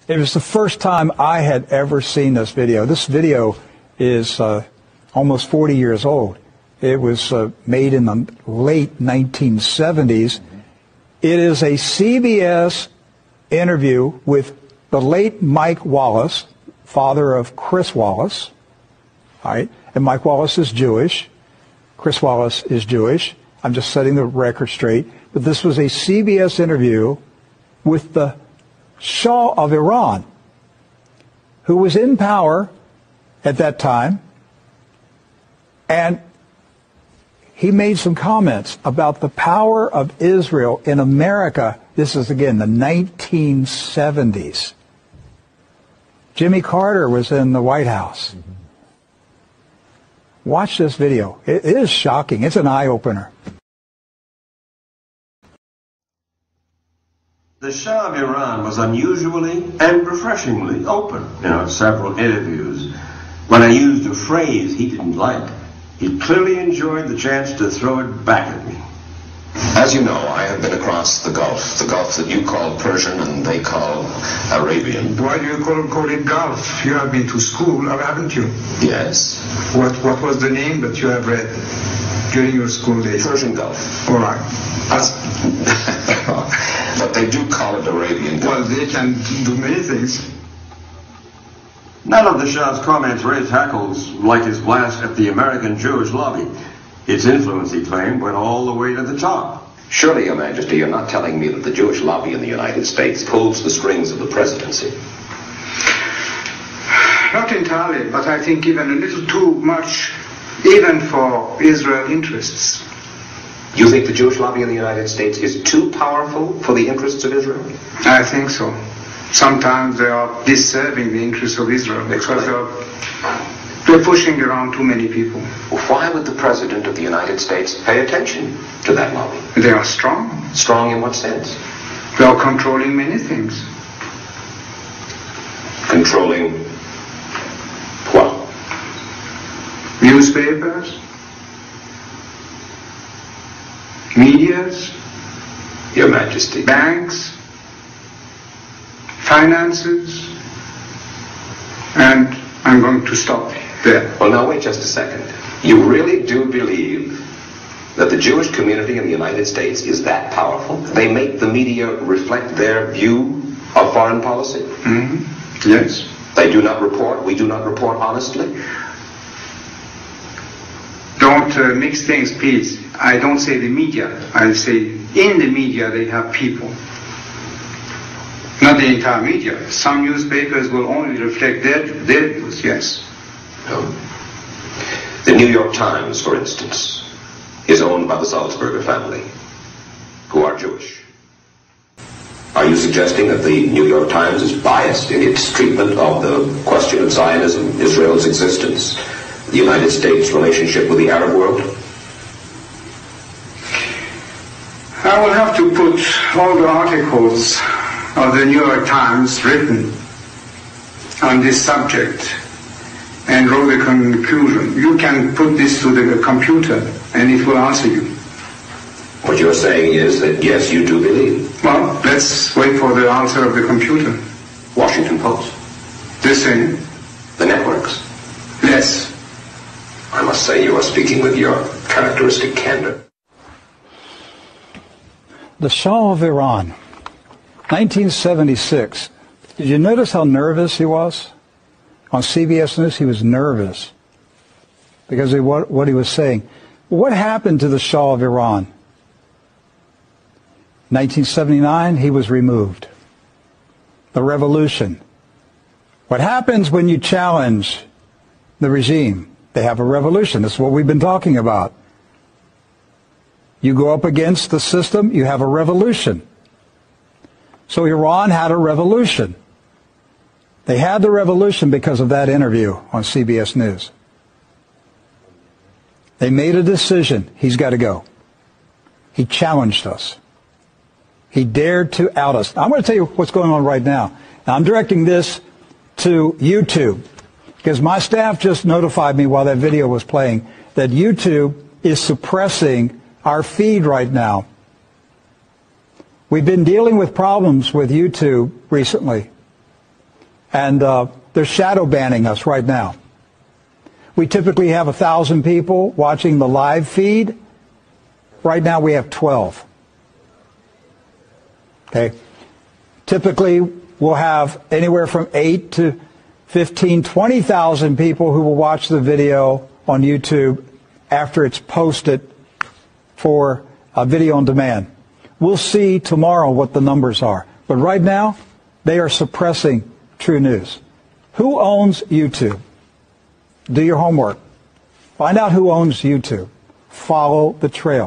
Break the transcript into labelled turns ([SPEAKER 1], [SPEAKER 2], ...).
[SPEAKER 1] It was the first time I had ever seen this video. This video is almost 40 years old. It was made in the late 1970s. It is a CBS interview with the late Mike Wallace, father of Chris Wallace. All right? And Mike Wallace is Jewish. Chris Wallace is Jewish. I'm just setting the record straight. But this was a CBS interview with the Shah of Iran, who was in power at that time. And he made some comments about the power of Israel in America. This is, again, the 1970s. Jimmy Carter was in the White House. Watch this video. It is shocking. It's an eye-opener.
[SPEAKER 2] The Shah of Iran was unusually and refreshingly open in several interviews. When I used a phrase he didn't like, he clearly enjoyed the chance to throw it back at me.
[SPEAKER 3] As you know, I have been across the Gulf that you call Persian and they call Arabian.
[SPEAKER 4] Why do you call it Gulf? You have been to school, haven't you?
[SPEAKER 3] Yes.
[SPEAKER 4] What was the name that you have read during your school days?
[SPEAKER 3] Persian Gulf.
[SPEAKER 4] All right.
[SPEAKER 3] But they do call it Arabian Gulf.
[SPEAKER 4] Well, they can do many things.
[SPEAKER 2] None of the Shah's comments raised hackles like his blast at the American Jewish lobby. Its influence, he claimed, went all the way to the top.
[SPEAKER 3] Surely, Your Majesty, you're not telling me that the Jewish lobby in the United States pulls the strings of the presidency?
[SPEAKER 4] Not entirely, but I think even a little too much, even for Israel interests.
[SPEAKER 3] You think the Jewish lobby in the United States is too powerful for the interests of Israel?
[SPEAKER 4] I think so. Sometimes they are disserving the interests of Israel because they're pushing around too many people.
[SPEAKER 3] Why would the President of the United States pay attention to that lobby?
[SPEAKER 4] They are strong.
[SPEAKER 3] Strong in what sense?
[SPEAKER 4] They are controlling many things.
[SPEAKER 3] Controlling what?
[SPEAKER 4] Newspapers, medias,
[SPEAKER 3] Your Majesty.
[SPEAKER 4] Banks, finances, and I'm going to stop there.
[SPEAKER 3] Well, now wait just a second. You really do believe that the Jewish community in the United States is that powerful? They make the media reflect their view of foreign policy?
[SPEAKER 4] Mm-hmm. Yes.
[SPEAKER 3] They do not report, we do not report honestly?
[SPEAKER 4] Don't mix things, please. I don't say the media. I say in the media they have people. Not the entire media. Some newspapers will only reflect their views, yes.
[SPEAKER 3] No. The New York Times, for instance, is owned by the Salzburger family, who are Jewish. Are you suggesting that the New York Times is biased in its treatment of the question of Zionism, Israel's existence, the United States' relationship with the Arab world?
[SPEAKER 4] I will have to put all the articles of the New York Times written on this subject and draw the conclusion. You can put this to the computer and it will answer you.
[SPEAKER 3] What you're saying is that, yes, you do believe.
[SPEAKER 4] Well, let's wait for the answer of the computer.
[SPEAKER 3] Washington Post?
[SPEAKER 4] The same.
[SPEAKER 3] The networks?
[SPEAKER 4] Yes.
[SPEAKER 3] I must say you are speaking with your characteristic candor.
[SPEAKER 1] The Shah of Iran, 1976. Did you notice how nervous he was? On CBS News, he was nervous because of what he was saying. What happened to the Shah of Iran? 1979, he was removed. The revolution. What happens when you challenge the regime? They have a revolution. That's what we've been talking about. You go up against the system, you have a revolution. So Iran had a revolution. They had the revolution because of that interview on CBS News. They made a decision. He's got to go. He challenged us. He dared to out us. I'm going to tell you what's going on right now. Now, I'm directing this to YouTube because my staff just notified me while that video was playing that YouTube is suppressing our feed right now. We've been dealing with problems with YouTube recently. And they're shadow banning us right now. We typically have 1,000 people watching the live feed. Right now we have 12. Okay. Typically we'll have anywhere from 8 to 15, 20,000 people who will watch the video on YouTube after it's posted for a video on demand. We'll see tomorrow what the numbers are. But right now, they are suppressing true news. Who owns YouTube? Do your homework. Find out who owns YouTube. Follow the trail.